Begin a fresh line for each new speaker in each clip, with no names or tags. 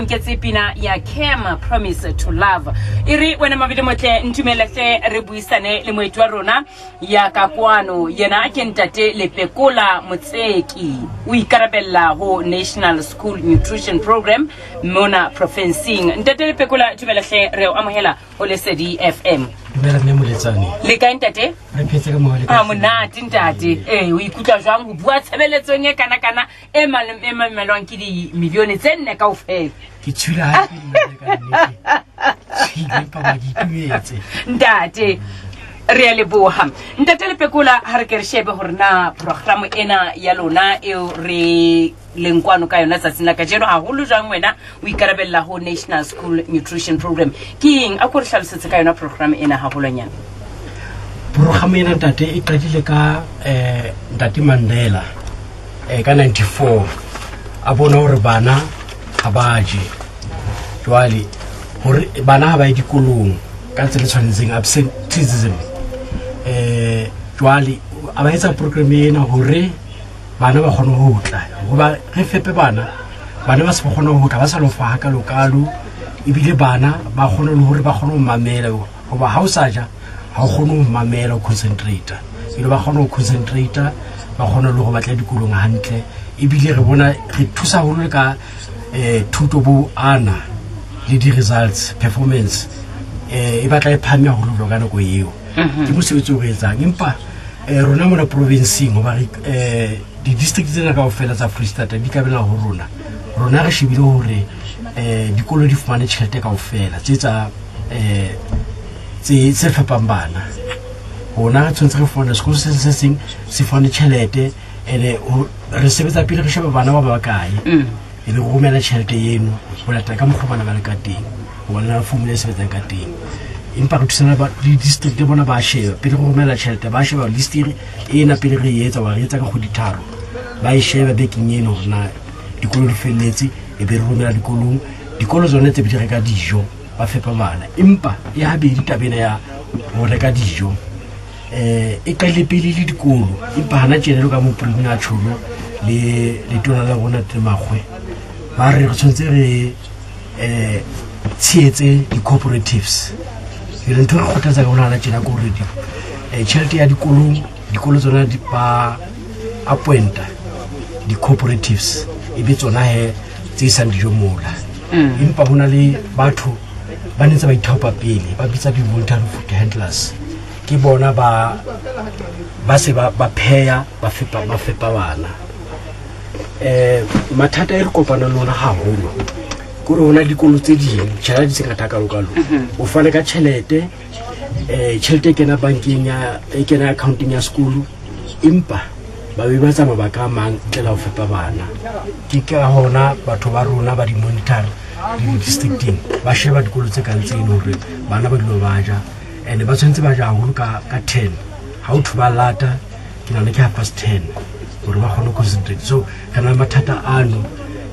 Nketse pina ya Kema Promise to Love. Iri wena mavide motle ntumeletse re buisane le moetu wa rona ya Kakwano yena ake ntate Lepekula Motseki o ikarabella ho National School Nutrition Program mona profincing. Ntate Lepekula tumeletse re o amohela ho Lesedi FM.
Dumela ne moletsane.
Le ka ntate?
Re phetse ka mohale.
Monate ntate. O ikutlwa jwang ho bua tshebeletsong e kana e malong ke di milione tse nne kaofela.
Ke tshula ha ke le ka nne.
Ntate re leboha. Ntate Lepekula ha re ke re shebe hore na program ena ya lona e re lenkwano ka yona tsatsing la ka jeno haholo jang wena o ikarabella ho National School Nutrition Program ke eng a go re hlalosetse ka yona program ena haholonyana?
Program ena ntate e qadile ka Ntate Mandela ka 94 a bona hore bana ha ba je jwale hore bana ha ba dikolong ka tsela tshwanetseng absenteeism jwale a ba etsa program ena hore bana ba kgone ho tla goba re fepe bana ba se kgone ho tla ba sa lo fa ka lokalo ebile bana ba kgone le hore ba kgone ho mamela goba ha o sa ja ha o kgone ho mamela o concentrate ile ba kgone ho concentrate ba kgone le go batla dikolong hantle ebile re bona re thusa ho le ka thuto bo ana le di results performance e batla e phamya ho lo ka nako eo ke mosebetsi o re etsang empa rona mona provinceng ho ba di district tsena ka ofela tsa Free State di ka bela ho rona re shebile hore dikolo di fumane tjhelete ka ofela tsetsa tse fapang bana hona re tshwantse re fumane sekolo se seng se fane tjhelete re sebetsa pele re sheba bana ba bakae e le go romela tjhelete eno ho lata ka mokgwa bana ba le ka teng ho bona formula e sebetsang ka teng empa re tsena ba di district bona ba sheba pele go romela tjhelete ba sheba list ena pele re etsa wa re etsa ka go ditharo ba e sheba baking eno na dikolo di felletse e be re romela dikolo zone tse di reka dijo ba fepa bana empa e habedi tabena ya ho reka dijo e qale pele le dikolo empa hana tjena ka mo prime a tsholo le tona la rona Temagwe ba re tshwantse re tsietse di cooperatives ile ntho re khothatsa ka hona tjena go re tjhelete ya dikolo tsona di ba appointa di cooperatives e be tsona he tse isang dijo mola empa hona le batho ba netse ba ithaopa pele ba bitsa di voluntary food handlers ke bona ba se ba pheya ba fepa bana mathata e re kopana lona haholo gore hona dikolo tse ding tjhelete se ngata ka lokalo o fane ka tjhelete kena bankeng e kena accounting ya school empa ba be ba tsama ba ka mang tlela ho fepa bana ke ka hona batho ba rona ba di monitor di districting ba sheba dikolo tse kang tseno hore bana ba dilo ba ja ene ba tshwantse ba ja haholo ka 10 ha o thuba lata ke nana ke 10 hore ba kgone ho concentrate so kana mathata ano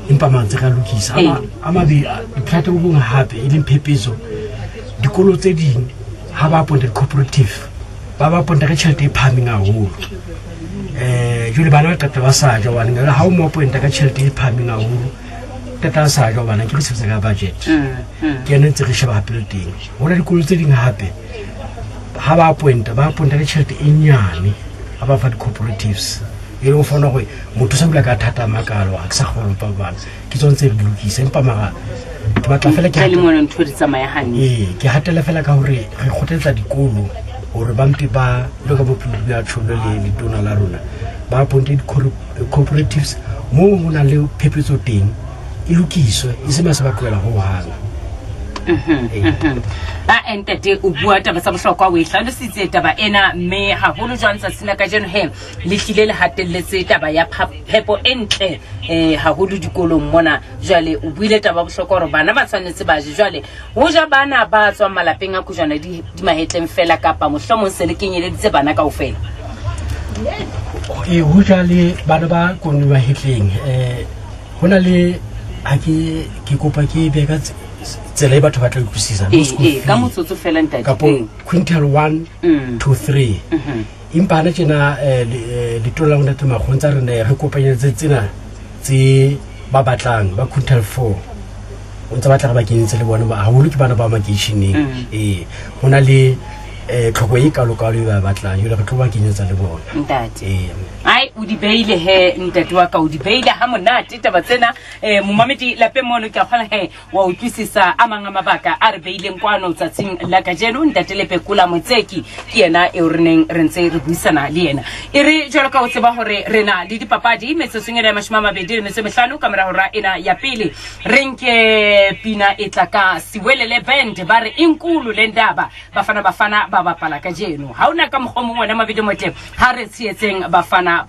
empa mantse ga lokisa ama di plata bo bong hape e leng phepeso dikolo tse ding ha ba appointed cooperative ba appointed ka tjhelete e phaming haholo jule bana ba tata ba sa ja wa ngala ha o mo appointed ka tjhelete e phaming haholo tata sa ja bana ke se ka budget ke ene tse re sheba hape le teng hona dikolo tse ding hape ha ba appointed ka tjhelete e nyane ha ba fa di cooperatives e o fona go motho sa bula ka thata makalo a sa kgolo pa bana ke tsontse re lokisa empa maga ke batla fela ke
le mona ntho di tsamaya hanne
ke hatela fela ka hore re khotletsa dikolo hore ba mpe ba le ka bophelo ya tsholo le tona la rona ba appointed cooperatives mo hona le phepetso teng e lokiswe e se ma se ba tloela ho hana
ntate o bua taba tsa bohlokwa o e hlalositse taba ena mme haholo jwang tsatsing ka jeno he le hlile le hatelletse taba ya phepo e ntle haholo dikolong mona jwale o buile taba bohlokwa hore bana ba tshwanetse ba je jwale ho ja bana ba tswa malapeng a kujana di mahetleng fela kapa mohlomong se le kenyeleditse bana kaofela
ho ja le bana ba kone ba hetleng hona le ha ke kopa ke be ka tsela e batho ba tla utlwisisa
ka motsotso fela ntate
ka quintile 1 to 3 empa hana tjena le tola ngwana tse magontsa re ne re kopanyetse tsena tse ba batlang ba quintile 4 o ntse batla ba kenetse le bona ba haholo ke bana ba makeisheneng ho na le tlhoko e kalo-kalo ba batlang jole re tlo ba kenyetsa le bona
ntate ai o di beile he ntate wa ka o di beile ha monate taba tsena momamedi lapeng mono ke a kgona he wa utlwisisa a mang a mabaka a re beileng kwano tsatsing la kajeno ntate Lephekola Motseki ke yena e re neng re ntse re buisana le yena e re jalo ka o tseba hore re na le dipapadi metsotso ya 25 kamera hora ena ya pele re nke pina e tla ka Siwelele Band ba re inkulu le ndaba bafana ba bapala kajeno ha ona ka mokgomo wena mabedi motle ha re tsietseng bafana